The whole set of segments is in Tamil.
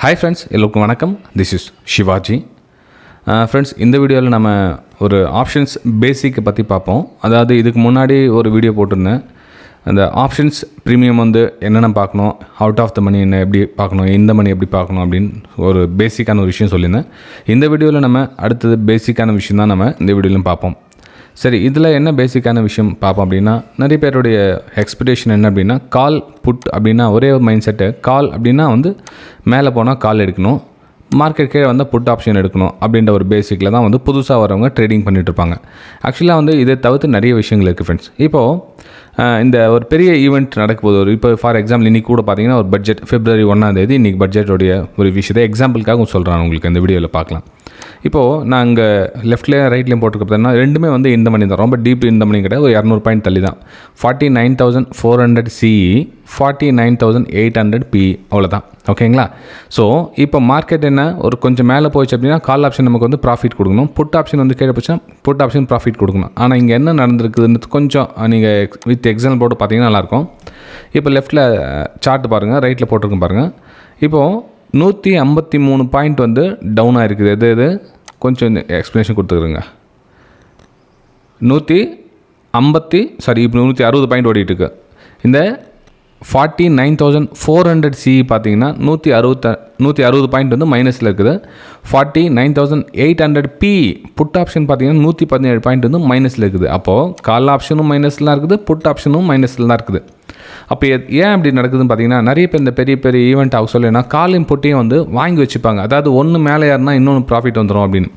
ஹாய் ஃப்ரெண்ட்ஸ், எல்லோருக்கும் வணக்கம். This is Sivaji. ஃப்ரெண்ட்ஸ், இந்த வீடியோவில் நம்ம ஒரு ஆப்ஷன்ஸ் பேசிக்கை பற்றி பார்ப்போம். அதாவது இதுக்கு முன்னாடி ஒரு வீடியோ போட்டிருந்தேன். அந்த ஆப்ஷன்ஸ் ப்ரீமியம் வந்து என்னென்ன பார்க்கணும், அவுட் ஆஃப் த மணி என்ன எப்படி பார்க்கணும், இந்த மணி எப்படி பார்க்கணும் அப்படின்னு ஒரு பேசிக்கான ஒரு விஷயம் சொல்லியிருந்தேன். இந்த வீடியோவில் நம்ம அடுத்தது பேசிக்கான விஷயம் தான் நம்ம இந்த வீடியோவிலும் பார்ப்போம். சரி, இதில் என்ன பேசிக்கான விஷயம் பார்ப்போம் அப்படின்னா, நிறைய பேருடைய எக்ஸ்பெக்டேஷன் என்ன அப்படின்னா, கால் புட் அப்படின்னா ஒரே ஒரு மைண்ட் செட்டு. கால் அப்படின்னா வந்து மேலே போனால் கால் எடுக்கணும், மார்க்கெட் கீழே வந்து புட் ஆப்ஷன் எடுக்கணும் அப்படின்ற ஒரு பேசிக்கில் தான் வந்து புதுசாக வரவங்க ட்ரேடிங் பண்ணிகிட்ருப்பாங்க. ஆக்சுவலாக வந்து இதை தவிர்த்து நிறைய விஷயங்கள் இருக்குது ஃப்ரெண்ட்ஸ். இப்போது இந்த ஒரு பெரிய ஈவெண்ட் நடக்கும்போது இப்போ ஃபார் எக்ஸாம்பிள் இன்றைக்கி கூட பார்த்தீங்கன்னா ஒரு பட்ஜெட் February 1 இன்றைக்கி பட்ஜெட்டோடைய ஒரு விஷயத்தை எக்ஸாம்பிளுக்காக சொல்கிறேன் உங்களுக்கு இந்த வீடியோவில் பார்க்கலாம். இப்போது நான் இங்கே லெஃப்ட்லேயும் ரைட்லேயும் போட்டிருக்க பார்த்தீங்கன்னா ரெண்டுமே வந்து இந்த மணி தான், ரொம்ப டீப் இந்த மணி கிடையாது. ஒரு 200 பாயிண்ட் தள்ளி தான். 49,400 CE, 49,800 PE, அவ்வளோதான். ஓகேங்களா? ஸோ இப்போ மார்க்கெட் என்ன ஒரு கொஞ்சம் மேலே போயிடுச்சு அப்படின்னா கால் ஆப்ஷன் நமக்கு வந்து ப்ராஃபிட் கொடுக்கணும், புட் ஆப்ஷன் வந்து கீழே போச்சுன்னா புட் ஆப்ஷன் ப்ராஃபிட் கொடுக்கணும். ஆனால் இங்கே என்ன நடந்திருக்குதுன்னு கொஞ்சம் நீங்கள் வித் எக்ஸாம்பிள் போட்டு பார்த்தீங்கன்னா நல்லாயிருக்கும். இப்போ லெஃப்ட்டில் சார்ட் பாருங்கள், ரைட்டில் போட்டிருக்கும் பாருங்கள். இப்போது 153 பாயிண்ட் வந்து டவுனாக இருக்குது. எது கொஞ்சம் எக்ஸ்ப்ளனேஷன் கொடுத்துருங்க. 160 பாயிண்ட் ஓடிட்டுருக்கு. இந்த 49,400 CE பார்த்தீங்கன்னா 160 பாயிண்ட் வந்து மைனஸில் இருக்குது. 49,800 PE புட் ஆப்ஷன் பார்த்தீங்கன்னா 117 பாயிண்ட் வந்து மைனஸில் இருக்குது. அப்போது கால் ஆப்ஷனும் மைனஸில் தான் இருக்குது, புட் ஆப்ஷனும் மைனஸில் தான் இருக்குது. அப்போ ஏன் அப்படி நடக்குதுன்னு பார்த்தீங்கன்னா, நிறைய பேர் இந்த பெரிய பெரிய ஈவெண்ட் ஆக சொல்லினா காலையும் புட்டையும் வந்து வாங்கி வச்சுப்பாங்க. அதாவது ஒன்று மேலே ஏறினா இன்னொன்று ப்ராஃபிட் வந்துடும் அப்படின்னு.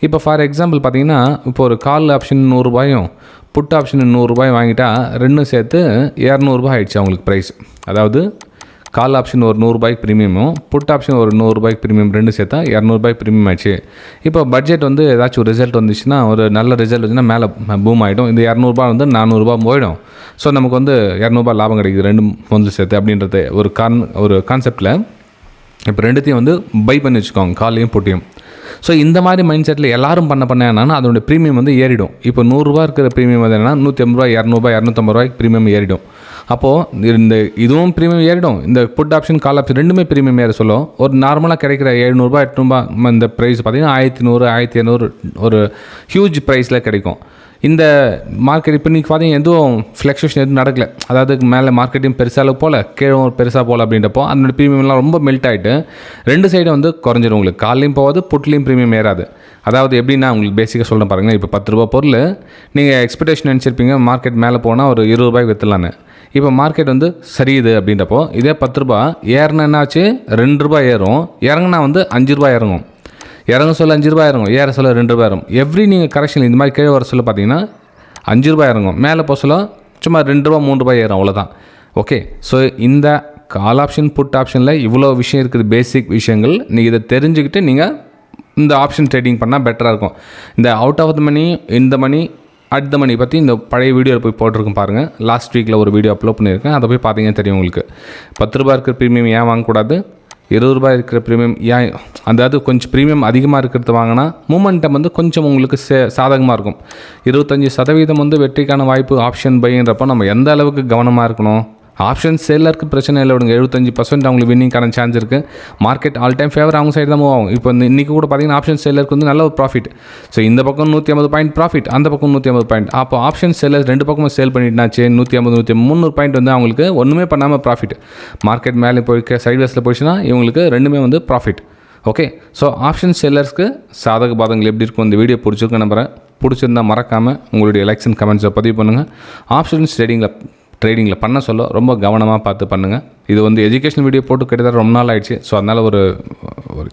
இப்போ ஃபார் எக்ஸாம்பிள் பார்த்தீங்கன்னா, இப்போ ஒரு கால் ஆப்ஷன் 100 ரூபாயும் புட் ஆப்ஷன் 100 ரூபாய் வாங்கிட்டா ரெண்டும் சேர்த்து 200 ரூபாய் ஆகிடுச்சு அவங்களுக்கு ப்ரைஸ். அதாவது கால் ஆப்ஷன் ஒரு 100 ரூபாய்க்கு ப்ரீமியமும் புட் ஆப்ஷன் ஒரு 100 ரூபாய்க்கு ப்ரீமியம் ரெண்டு சேர்த்தா 200 ரூபாய் ப்ரீமியம் ஆயிடுச்சு. இப்போ பட்ஜெட் வந்து ஏதாச்சும் ஒரு ரிசல்ட் வந்துச்சுன்னா, ஒரு நல்ல ரிசல்ட் வந்துச்சுன்னா மேலே பூம் ஆகிடும். இந்த 200 ரூபாய் வந்து 400 ரூபாய் போயிடும். ஸோ நமக்கு வந்து 200 ரூபாய் லாபம் கிடைக்குது ரெண்டும் வந்து சேர்த்து அப்படின்றது ஒரு கான்செப்டில் இப்போ ரெண்டுத்தையும் வந்து பை பண்ணி வச்சுக்கோங்க, காலையும் புட்டையும். ஸோ இந்த மாதிரி மைண்ட் செட்டில் எல்லோரும் பண்ண என்னன்னா அதோடய ப்ரீமியம் வந்து ஏறிடும். இப்போ 100 ரூபா இருக்கிற ப்ரீமியம் வந்து என்னன்னா 150 ரூபா, 200 ரூபாய், 250 ரூபாய்க்கு ப்ரீமியம் ஏறிடும். அப்போது இந்த இதுவும் ப்ரீமியம் ஏறிடும், இந்த புட் ஆப்ஷன் கால் ஆப்ஷன் ரெண்டுமே ப்ரீமியம் ஏற சொல்லும். ஒரு நார்மலாக கிடைக்கிற 700 ரூபாய் 800 ரூபாய் இந்த ப்ரைஸ் பார்த்தீங்கன்னா 1100, 1200 ஒரு ஹியூஜ் ப்ரைஸில் கிடைக்கும். இந்த மார்க்கெட் இப்போ இன்றைக்கி பார்த்தீங்கன்னா எதுவும் ஃப்ளக்சுவேஷன் எதுவும் நடக்கலை. அதாவது மேலே மார்க்கெட்டையும் பெருசாக போல் கீழே பெருசாக போல் அப்படின்றப்போ அதோட ப்ரீமியம்லாம் ரொம்ப மெல்ட் ஆகிட்டு ரெண்டு சைடும் வந்து குறைஞ்சிடும். உங்களுக்கு காலையும் போகாது, புட்லேயும் ப்ரீமியம் ஏறாது. அதாவது எப்படின்னா உங்களுக்கு பேசிக்காக சொல்ல பாருங்கள். இப்போ 10 ரூபா பொருள் நீங்கள் எக்ஸ்பெக்டேஷன் நினச்சிருப்பீங்க மார்க்கெட் மேலே போனால் ஒரு 20 ரூபாய்க்கு விற்றுலான்னு. இப்போ மார்க்கெட் வந்து சரியுது அப்படின்றப்போ இதே 10 ரூபா ஏறினா என்னாச்சு, 2 ரூபாய் ஏறும், இறங்குனா வந்து 5 ரூபாய் இறங்கும். இறங்க சொல்ல 5 ரூபாய் இறங்கும், ஏற சொல்ல 2 ரூபாய் இறங்கும். எவ்ரி நீங்கள் கரெக்ஷன் இந்த மாதிரி கீழே வர சொல்ல பார்த்தீங்கன்னா 5 ரூபாய் இறங்கும், மேலே போக சொல்ல சும்மா 2 ரூபா 3 ரூபாய் ஏறும், அவ்வளோதான். ஓகே, ஸோ இந்த கால் ஆப்ஷன் புட் ஆப்ஷனில் இவ்வளோ விஷயம் இருக்குது, பேசிக் விஷயங்கள். நீங்கள் இதை தெரிஞ்சுக்கிட்டு நீங்கள் இந்த ஆப்ஷன் ட்ரேடிங் பண்ணால் பெட்டராக இருக்கும். இந்த அவுட் ஆஃப் த மணி, இந்த மணி, அட் த மணி பற்றி இந்த பழைய வீடியோவில் போய் போட்டிருக்கேன் பாருங்கள். லாஸ்ட் வீக்கில் ஒரு வீடியோ அப்லோட் பண்ணியிருக்கேன், அதை போய் பார்த்தீங்கன்னா தெரியும் உங்களுக்கு. 10 ரூபாய் இருக்கிற ப்ரீமியம் ஏன் வாங்கக்கூடாது, 20 ரூபாய் இருக்கிற ப்ரீமியம் ஏன், அதாவது கொஞ்சம் ப்ரீமியம் அதிகமாக இருக்கிறது வாங்கினா மூமெண்டம் வந்து கொஞ்சம் உங்களுக்கு சாதகமாக இருக்கும். 25% வந்து வெற்றிக்கான வாய்ப்பு ஆப்ஷன் பைன்றப்போ நம்ம எந்த அளவுக்கு கவனமாக இருக்கணும். ஆப்ஷன் சேலருக்கு பிரச்சனை இல்லை விடுங்க, 75% அவங்களுக்கு வின்னிங்கான சான்ஸ் இருக்குது. மார்க்கெட் ஆல் டைம் ஃபேவர் அவங்க சைடு தான் மூவ் ஆகும். இப்போ இன்றைக்கி கூட பார்த்தீங்கன்னா ஆப்ஷன் சேலருக்கு வந்து நல்ல ஒரு ப்ராஃபிட். ஸோ இந்த பக்கம் 150 பாயிண்ட் ப்ராஃபிட், அந்த பக்கம் 150 பாயிண்ட். அப்போ ஆப்ஷன் சேலர் ரெண்டு பக்கமும் சேல் பண்ணிட்டுனாச்சு 150, 300 பாயிண்ட் வந்து அவங்களுக்கு ஒன்றுமே பண்ணாமல் ப்ராஃபிட். மார்க்கெட் மேலே போய் சைட்வேஸில் போயிடுச்சுன்னா இவங்களுக்கு ரெண்டுமே வந்து ப்ராஃபிட். ஓகே, ஸோ ஆப்ஷன் செல்லர்ஸ்க்கு சாதக பாதங்கள் எப்படி இருக்கும் இந்த வீடியோ பிடிச்சிருக்க நம்புகிறேன். பிடிச்சிருந்தால் மறக்காமல் உங்களுடைய லைக்ஸ் அண்ட் கமெண்ட்ஸை பதிவு பண்ணுங்கள். ஆப்ஷன்ஸ் ட்ரேடிங்கில் பண்ண சொல்ல ரொம்ப கவனமாக பார்த்து பண்ணுங்கள். இது வந்து எஜுகேஷன் வீடியோ போட்டு கிட்டத்தட்ட ரொம்ப நாள் ஆகிடுச்சு. ஸோ அதனால் ஒரு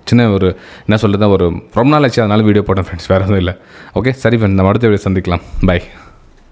சின்ன என்ன சொல்கிறது, ரொம்ப நாள் ஆச்சு, அதனால் வீடியோ போட்டேன் ஃப்ரெண்ட்ஸ், வேறு எதுவும் இல்லை. ஓகே, சரி ஃப்ரெண்ட்ஸ், நம்ம அடுத்த வீடியோ சந்திக்கலாம். பை.